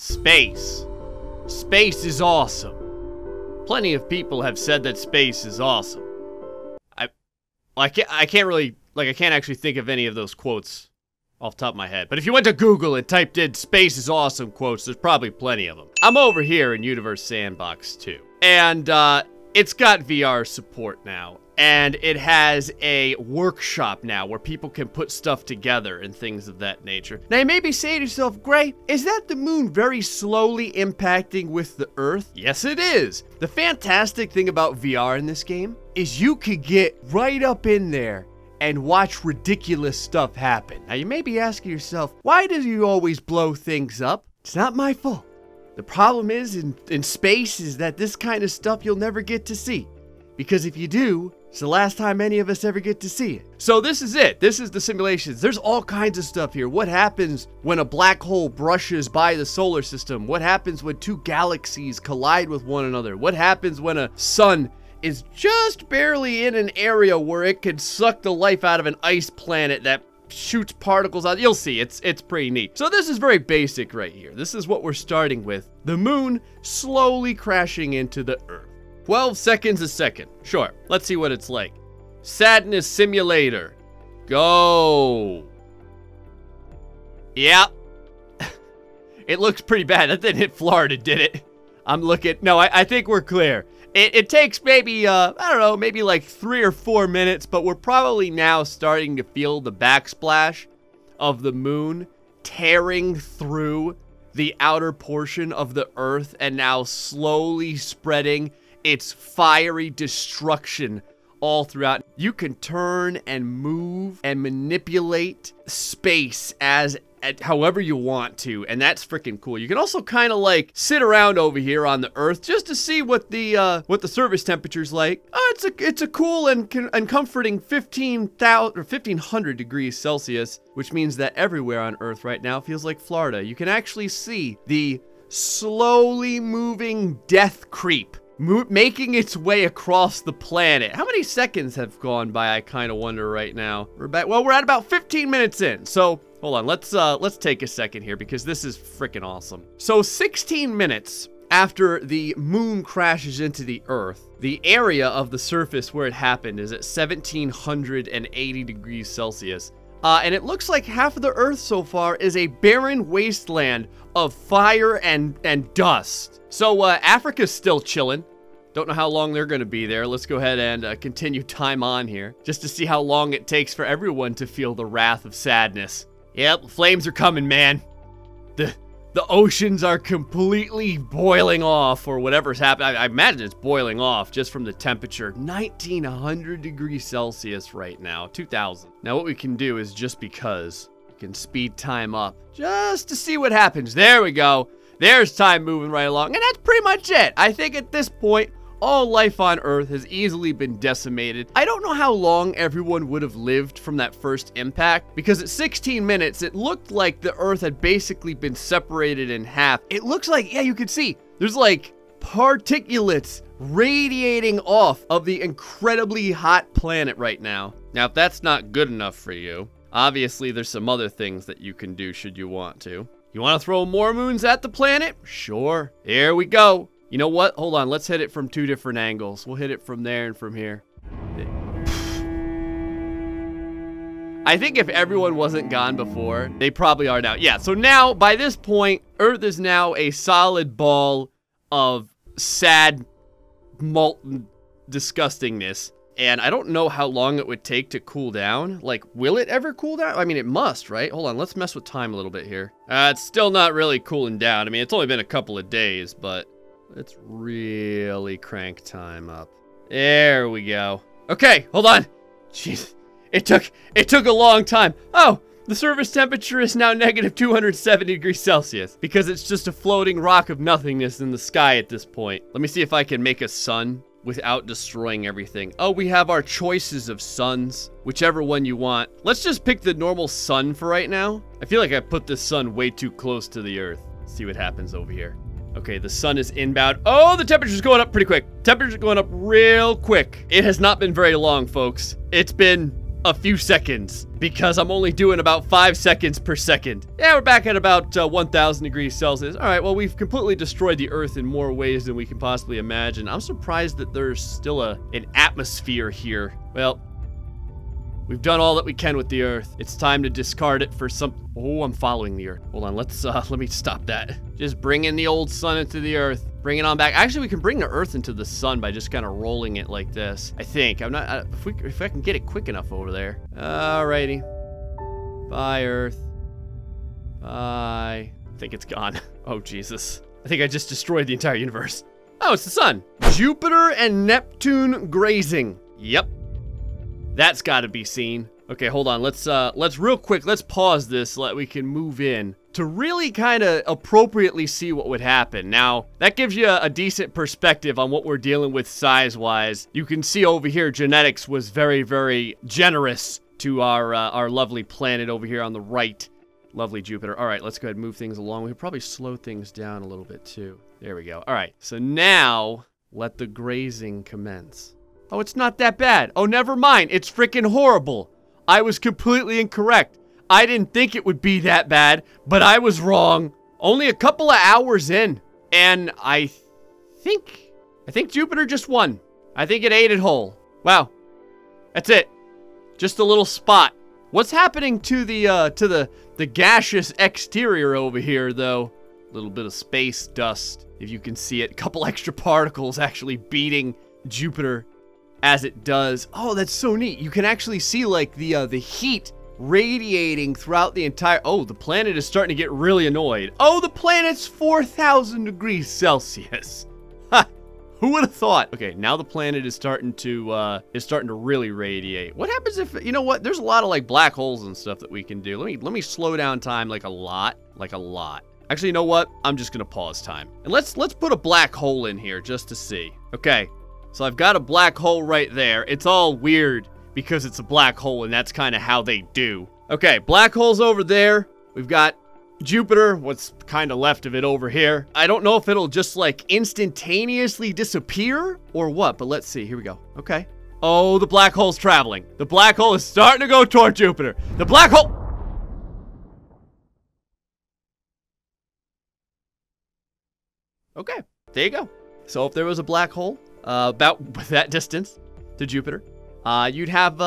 Space. Space is awesome. Plenty of people have said that space is awesome. I can't actually think of any of those quotes off the top of my head. But if you went to Google and typed in "space is awesome" quotes, there's probably plenty of them. I'm over here in Universe Sandbox 2. And, it's got VR support now. And it has a workshop now where people can put stuff together and things of that nature. Now you may be saying to yourself, Gray, is that the moon very slowly impacting with the Earth? Yes, it is. The fantastic thing about VR in this game is you could get right up in there and watch ridiculous stuff happen. Now you may be asking yourself, why do you always blow things up? It's not my fault. The problem is in space is that this kind of stuff you'll never get to see. Because if you do, it's the last time any of us ever get to see it. So this is it. This is the simulations. There's all kinds of stuff here. What happens when a black hole brushes by the solar system? What happens when two galaxies collide with one another? What happens when a sun is just barely in an area where it could suck the life out of an ice planet that shoots particles out? You'll see, it's pretty neat. So this is very basic right here. This is what we're starting with. The moon slowly crashing into the Earth. 12 seconds a second. Sure, let's see what it's like. Sadness simulator. Go. Yep. It looks pretty bad. That didn't hit Florida, did it? I'm looking. No, I think we're clear. It takes maybe, I don't know, maybe like 3 or 4 minutes, but we're probably now starting to feel the backsplash of the moon tearing through the outer portion of the Earth and now slowly spreading its fiery destruction all throughout. You can turn and move and manipulate space however you want to, and that's freaking cool. You can also kind of like sit around over here on the Earth just to see what the surface temperature's like. It's a cool and comforting 1500 degrees Celsius, which means that everywhere on Earth right now feels like Florida. You can actually see the slowly moving death creep making its way across the planet. How many seconds have gone by? I kind of wonder right now. We're at about 15 minutes in. So hold on, let's take a second here because this is freaking awesome. So 16 minutes after the moon crashes into the Earth, the area of the surface where it happened is at 1780 degrees Celsius. And it looks like half of the Earth so far is a barren wasteland of fire and dust. So Africa's still chilling. Don't know how long they're going to be there. Let's go ahead and continue time on here just to see how long it takes for everyone to feel the wrath of sadness. Yep, flames are coming, man. The oceans are completely boiling off, or whatever's happening. I imagine it's boiling off just from the temperature. 1900 degrees Celsius right now, 2000. Now what we can do is, just because, we can speed time up just to see what happens. There we go. There's time moving right along, and that's pretty much it. I think at this point, all life on Earth has easily been decimated. I don't know how long everyone would have lived from that first impact, because at 16 minutes, it looked like the Earth had basically been separated in half. It looks like, yeah, you can see, there's like particulates radiating off of the incredibly hot planet right now. Now, if that's not good enough for you, obviously there's some other things that you can do should you want to. You want to throw more moons at the planet? Sure. Here we go. You know what? Hold on. Let's hit it from 2 different angles. We'll hit it from there and from here. I think if everyone wasn't gone before, they probably are now. Yeah, so now, by this point, Earth is now a solid ball of sad, molten disgustingness. And I don't know how long it would take to cool down. Like, will it ever cool down? I mean, it must, right? Hold on, let's mess with time a little bit here. It's still not really cooling down. I mean, it's only been a couple of days, but let's really crank time up. There we go. Okay, hold on. Jeez, it took a long time. Oh, the surface temperature is now negative 270 degrees Celsius because it's just a floating rock of nothingness in the sky at this point. Let me see if I can make a sun without destroying everything. Oh, we have our choices of suns, whichever one you want. Let's just pick the normal sun for right now. I feel like I put this sun way too close to the Earth. Let's see what happens over here. Okay, the sun is inbound. Oh, the temperature's going up pretty quick. Temperature's going up real quick. It has not been very long, folks. It's been a few seconds because I'm only doing about 5 seconds per second. Yeah, we're back at about 1,000 degrees Celsius. All right, well, we've completely destroyed the Earth in more ways than we can possibly imagine. I'm surprised that there's still an atmosphere here. Well, we've done all that we can with the Earth. It's time to discard it for some... Oh, I'm following the Earth. Hold on, let me stop that. Just bring in the old sun into the Earth. Bring it on back. Actually, we can bring the Earth into the sun by just kind of rolling it like this. I think. I'm not... if I can get it quick enough over there. Alrighty. Bye, Earth. Bye. I think it's gone. Oh, Jesus. I think I just destroyed the entire universe. Oh, it's the sun. Jupiter and Neptune grazing. Yep. That's got to be seen. Okay, hold on. Let's real quick, let's pause this so that we can move in to really kind of appropriately see what would happen. Now, that gives you a decent perspective on what we're dealing with size-wise. You can see over here, genetics was very, very generous to our lovely planet over here on the right. Lovely Jupiter. All right, let's go ahead and move things along. We could probably slow things down a little bit too. There we go. All right, so now let the grazing commence. Oh, it's not that bad. Oh, never mind. It's freaking horrible. I was completely incorrect. I didn't think it would be that bad, but I was wrong. Only a couple of hours in, and I think Jupiter just won. I think it ate it whole. Wow. That's it. Just a little spot. What's happening to the gaseous exterior over here, though? A little bit of space dust, if you can see it. A couple extra particles actually beating Jupiter as it does. Oh, that's so neat. You can actually see like the heat radiating throughout the entire... Oh, the planet is starting to get really annoyed. Oh, the planet's 4,000 degrees Celsius. Ha! Who would have thought? Okay, now the planet is starting to really radiate. What happens if, you know what? There's a lot of like black holes and stuff that we can do. Let me slow down time like a lot. Actually, you know what? I'm just gonna pause time. And let's put a black hole in here just to see. Okay. So I've got a black hole right there. It's all weird because it's a black hole and that's kind of how they do. Okay, black hole's over there. We've got Jupiter, what's kind of left of it over here. I don't know if it'll just like instantaneously disappear or what, but let's see. Here we go. Okay. Oh, the black hole's traveling. The black hole is starting to go toward Jupiter. The black hole... Okay, there you go. So if there was a black hole about that distance to Jupiter, you'd have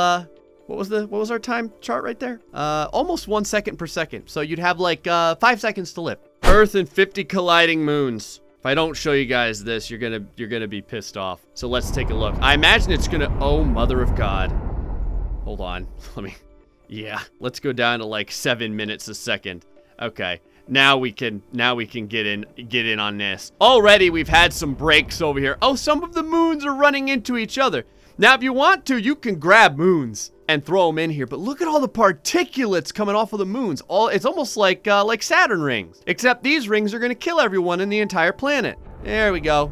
what was our time chart right there? Almost 1 second per second. So you'd have like 5 seconds to live. Earth and 50 colliding moons. If I don't show you guys this, you're gonna be pissed off. So let's take a look. I imagine it's gonna... Oh, mother of God. Hold on. Yeah. Let's go down to like 7 minutes a second. Okay. Now we can get in on this. Already we've had some breaks over here. Oh, some of the moons are running into each other. Now, if you want to, you can grab moons and throw them in here. But look at all the particulates coming off of the moons. It's almost like Saturn rings. Except these rings are going to kill everyone in the entire planet. There we go.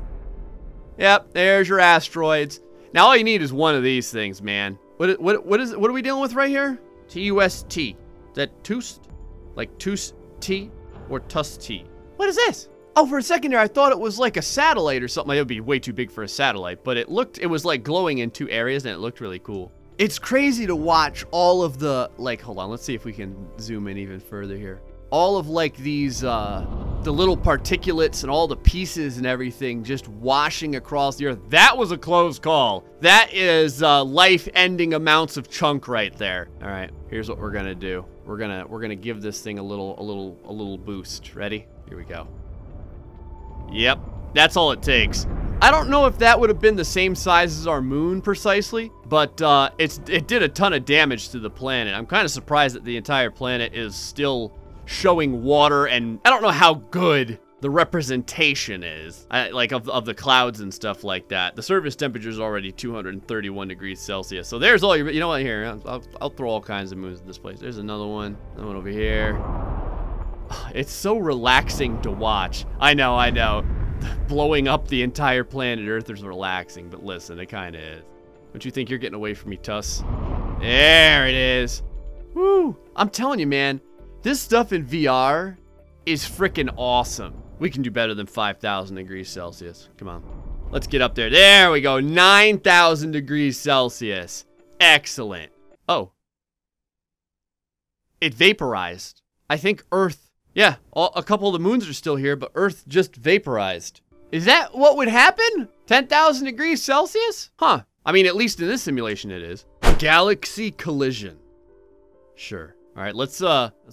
Yep, there's your asteroids. Now all you need is one of these things, man. What are we dealing with right here? TUST. Is that TUST? Like TUST? Or TUST? What is this? Oh, for a second there, I thought it was like a satellite or something. It would be way too big for a satellite, but it was like glowing in 2 areas and it looked really cool. It's crazy to watch all of the, like, hold on, let's see if we can zoom in even further here. All of like these, the little particulates and all the pieces and everything just washing across the Earth. That was a close call. That is life-ending amounts of chunk right there. All right, here's what we're gonna do. We're gonna give this thing a little boost. Ready? Here we go. Yep, that's all it takes. I don't know if that would have been the same size as our moon precisely, but it did a ton of damage to the planet. I'm kind of surprised that the entire planet is still showing water, and I don't know how good the representation is, like of the clouds and stuff like that. The surface temperature is already 231 degrees Celsius. So there's all your, you know what, here, I'll throw all kinds of moons in this place. There's another one over here. It's so relaxing to watch. I know. Blowing up the entire planet Earth is relaxing, but listen, it kind of is. Don't you think you're getting away from me, Tuss? There it is. Woo! I'm telling you, man, this stuff in VR is freaking awesome. We can do better than 5,000 degrees Celsius. Come on. Let's get up there. There we go. 9,000 degrees Celsius. Excellent. Oh. It vaporized. I think Earth... Yeah, a couple of the moons are still here, but Earth just vaporized. Is that what would happen? 10,000 degrees Celsius? Huh. I mean, at least in this simulation it is. Galaxy collision. Sure. All right, let's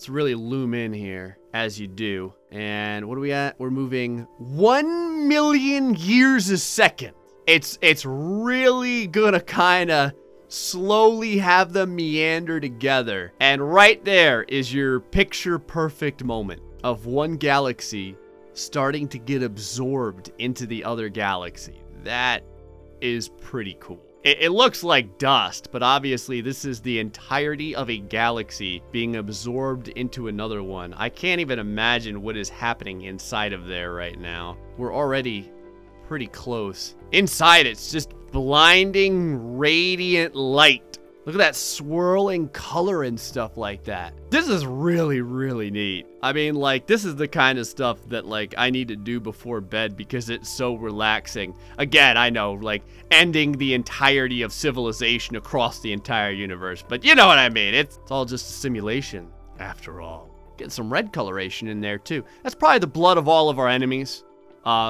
really loom in here as you do. And what are we at? We're moving 1 million years a second. It's really gonna kind of slowly have them meander together. And right there is your picture perfect moment of one galaxy starting to get absorbed into the other galaxy. That is pretty cool. It looks like dust, but obviously this is the entirety of a galaxy being absorbed into another one. I can't even imagine what is happening inside of there right now. We're already pretty close. Inside, it's just blinding, radiant light. Look at that swirling color and stuff like that. This is really, really neat. I mean, like, this is the kind of stuff that, like, I need to do before bed because it's so relaxing. Again, I know, like, ending the entirety of civilization across the entire universe, but you know what I mean. It's all just a simulation, after all. Get some red coloration in there, too. That's probably the blood of all of our enemies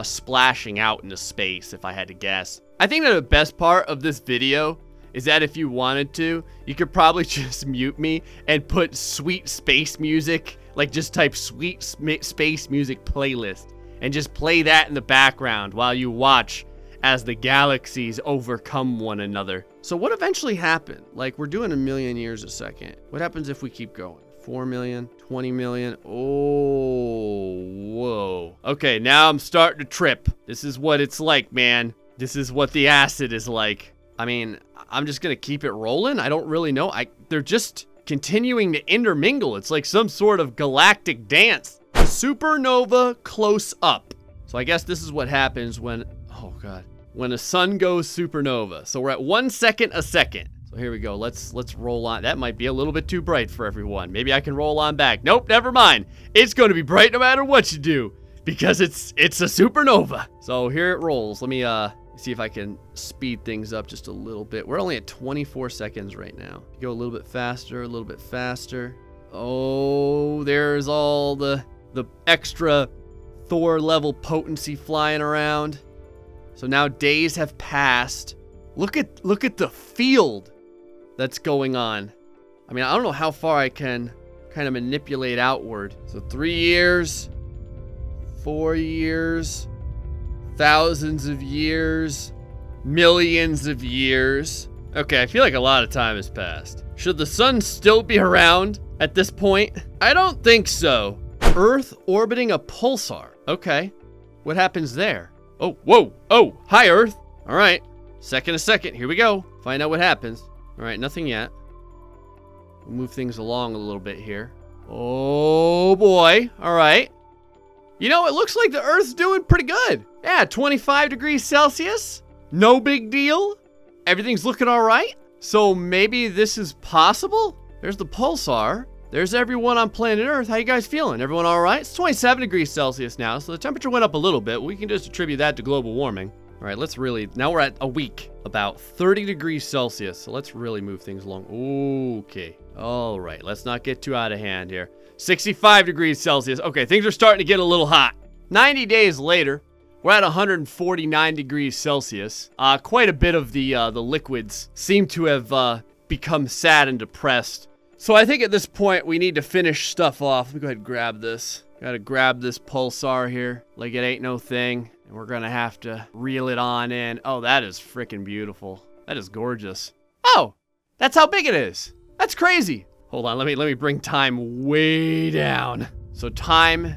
splashing out into space, if I had to guess. I think that the best part of this video is that if you wanted to, you could probably just mute me and put sweet space music, like just type sweet space music playlist, and just play that in the background while you watch as the galaxies overcome one another. So what eventually happened? Like, we're doing 1 million years a second. What happens if we keep going? 4 million, 20 million. Oh, whoa. Okay, now I'm starting to trip. This is what it's like, man. This is what the acid is like. I mean, I'm just gonna keep it rolling. I don't really know. They're just continuing to intermingle. It's like some sort of galactic dance. Supernova close up. So I guess this is what happens when, oh God, when a sun goes supernova. So we're at 1 second a second. So here we go. Let's roll on. That might be a little bit too bright for everyone. Maybe I can roll on back. Nope, never mind. It's going to be bright no matter what you do because it's a supernova. So here it rolls. Let me see if I can speed things up just a little bit. We're only at 24 seconds right now. Go a little bit faster, a little bit faster. Oh, there's all the extra Thor level potency flying around. So now days have passed. Look at the field that's going on. I mean, I don't know how far I can kind of manipulate outward. So 3 years, 4 years, thousands of years, millions of years. Okay, I feel like a lot of time has passed. Should the sun still be around at this point? I don't think so. Earth orbiting a pulsar. Okay, what happens there? Oh, whoa, oh, hi Earth. All right, second a second, here we go. Find out what happens. All right, nothing yet. We'll move things along a little bit here. Oh boy, all right. You know, it looks like the Earth's doing pretty good. Yeah, 25 degrees Celsius. No big deal. Everything's looking all right. So maybe this is possible? There's the pulsar. There's everyone on planet Earth. How you guys feeling? Everyone all right? It's 27 degrees Celsius now, so the temperature went up a little bit. We can just attribute that to global warming. All right, now we're at a week, about 30 degrees Celsius. So let's really move things along. Okay. All right, let's not get too out of hand here. 65 degrees Celsius. Okay, things are starting to get a little hot. 90 days later, we're at 149 degrees Celsius. Quite a bit of the liquids seem to have become sad and depressed. So I think at this point, we need to finish stuff off. Let me go ahead and grab this. Gotta grab this pulsar here like it ain't no thing. And we're gonna have to reel it on in. Oh, that is freaking beautiful. That is gorgeous. Oh, that's how big it is. That's crazy. Hold on, let me bring time way down. So time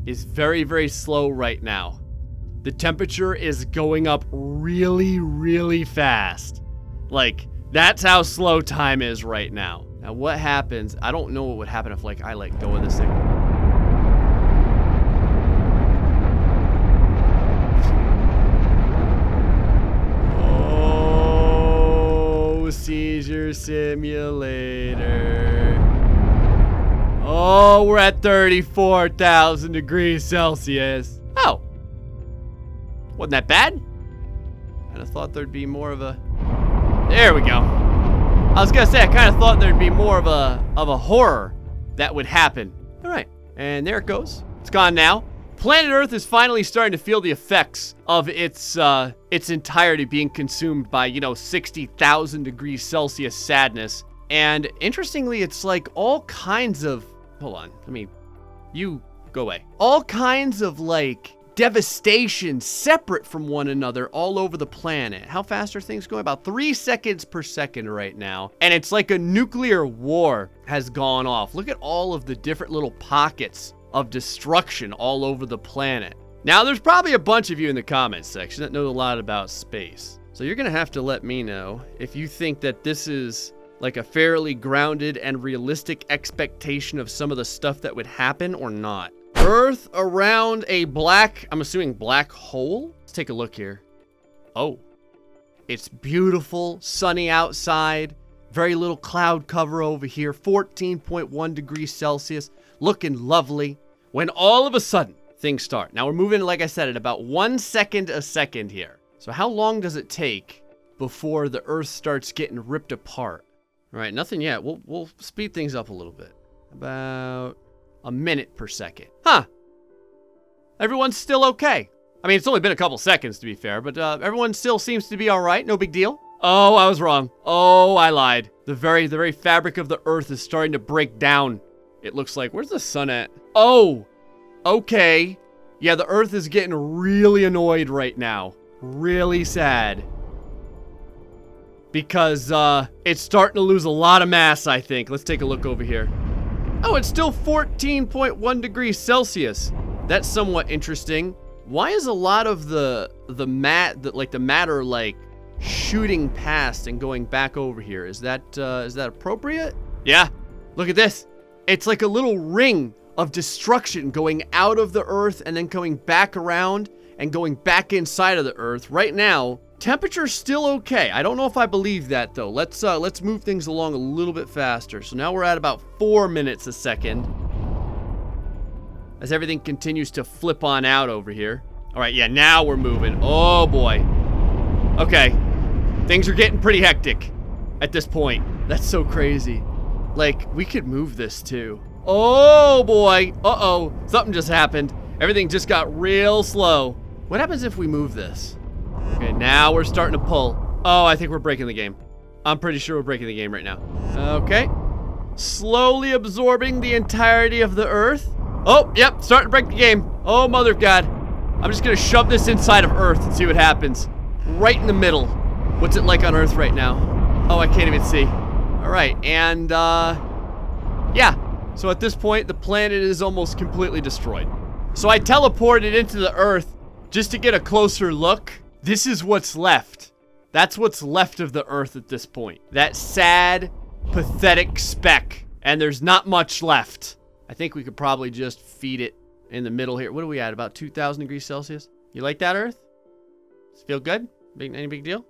is very, very slow right now. The temperature is going up really, really fast. Like, that's how slow time is right now. Now, what happens? I don't know what would happen if, like, I let go of this thing. Oh, seizure simulator. Oh, we're at 34,000 degrees Celsius. Oh. Wasn't that bad? I'd have thought there'd be more of a... There we go. I was gonna say, I kind of thought there'd be more of a horror that would happen. All right, and there it goes. It's gone now. Planet Earth is finally starting to feel the effects of its entirety being consumed by, you know, 60,000 degrees Celsius sadness. And interestingly, it's like all kinds of, hold on, you go away. All kinds of like devastation separate from one another all over the planet. How fast are things going? About 3 seconds per second right now. And it's like a nuclear war has gone off. Look at all of the different little pockets of destruction all over the planet. Now, there's probably a bunch of you in the comments section that know a lot about space. So you're gonna have to let me know if you think that this is like a fairly grounded and realistic expectation of some of the stuff that would happen or not. Earth around a black, I'm assuming black hole? Let's take a look here. Oh, it's beautiful, sunny outside, very little cloud cover over here, 14.1 degrees Celsius, looking lovely. When all of a sudden, things start. Now we're moving, like I said, at about 1 second a second here. So how long does it take before the Earth starts getting ripped apart? All right, nothing yet. We'll speed things up a little bit. About a minute per second. Huh. Everyone's still okay. I mean, it's only been a couple seconds to be fair, but everyone still seems to be all right. No big deal. Oh, I was wrong. Oh, I lied. The very fabric of the Earth is starting to break down. It looks like, where's the sun at? Oh, okay. Yeah, the Earth is getting really annoyed right now. Really sad. Because it's starting to lose a lot of mass, I think. Let's take a look over here. Oh, it's still 14.1 degrees Celsius. That's somewhat interesting. Why is a lot of the matter like shooting past and going back over here? Is that appropriate? Yeah. Look at this. It's like a little ring of destruction going out of the Earth and then coming back around and going back inside of the Earth. Right now, temperature's still okay. I don't know if I believe that though. Let's move things along a little bit faster. So now we're at about 4 minutes a second as everything continues to flip on out over here. All right, yeah, now we're moving. Oh boy. Okay, things are getting pretty hectic at this point. That's so crazy. Like, we could move this too. Oh boy. Uh-oh, something just happened. Everything just got real slow. What happens if we move this? Okay, now we're starting to pull. Oh, I think we're breaking the game. I'm pretty sure we're breaking the game right now. Okay. Slowly absorbing the entirety of the Earth. Oh, yep, starting to break the game. Oh, mother of God. I'm just gonna shove this inside of Earth and see what happens. Right in the middle. What's it like on Earth right now? Oh, I can't even see. All right, and yeah. So at this point, the planet is almost completely destroyed. So I teleported into the Earth just to get a closer look. This is what's left. That's what's left of the Earth at this point. That sad, pathetic speck. And there's not much left. I think we could probably just feed it in the middle here. What are we at? About 2,000 degrees Celsius? You like that, Earth? Does it feel good? Any big deal?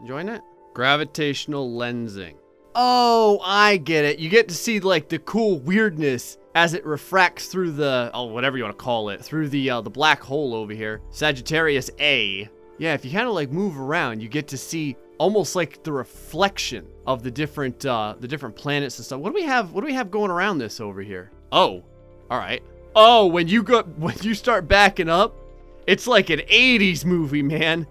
Enjoying it? Gravitational lensing. Oh, I get it. You get to see like the cool weirdness as it refracts through the, oh, whatever you want to call it, through the black hole over here. Sagittarius A. Yeah, if you kind of like move around, you get to see almost like the reflection of the different planets and stuff. What do we have going around this over here? Oh, all right. Oh, when you start backing up, it's like an 80s movie, man.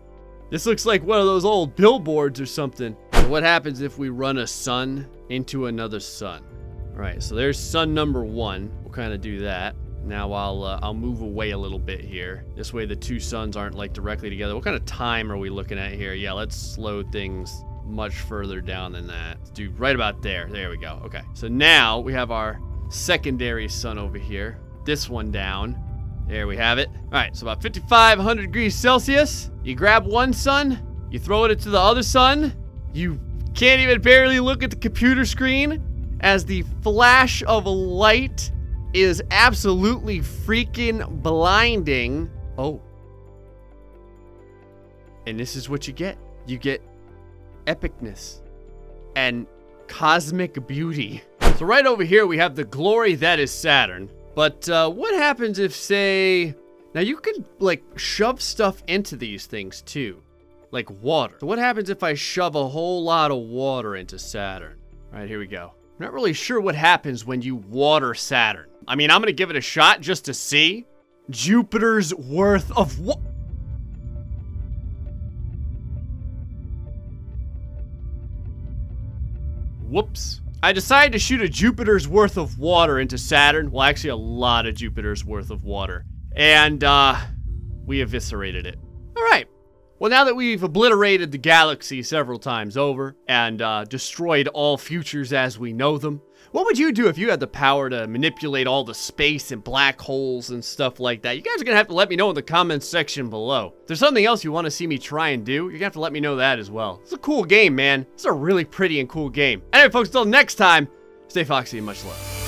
This looks like one of those old billboards or something. So what happens if we run a sun into another sun? All right, so there's sun number 1. We'll kind of do that. Now I'll move away a little bit here. This way the two suns aren't like directly together. What kind of time are we looking at here? Yeah, let's slow things much further down than that. Let's do right about there. There we go. Okay, so now we have our secondary sun over here. This one down. There we have it. All right, so about 5,500 degrees Celsius. You grab one sun, you throw it into the other sun. You can't even barely look at the computer screen as the flash of light is absolutely freaking blinding. Oh. And this is what you get. You get epicness and cosmic beauty. So right over here we have the glory that is Saturn. But what happens if, say, now you could like shove stuff into these things too. like water. So what happens if I shove a whole lot of water into Saturn? All right, here we go. I'm not really sure what happens when you water Saturn. I mean, I'm gonna give it a shot just to see. Jupiter's worth of what? Whoops. I decided to shoot a Jupiter's worth of water into Saturn. Well, actually a lot of Jupiter's worth of water. And, we eviscerated it. All right. Well, now that we've obliterated the galaxy several times over and destroyed all futures as we know them, what would you do if you had the power to manipulate all the space and black holes and stuff like that? You guys are going to have to let me know in the comments section below. If there's something else you want to see me try and do, you're going to have to let me know that as well. It's a cool game, man. It's a really pretty and cool game. Anyway, folks, until next time, stay foxy and much love.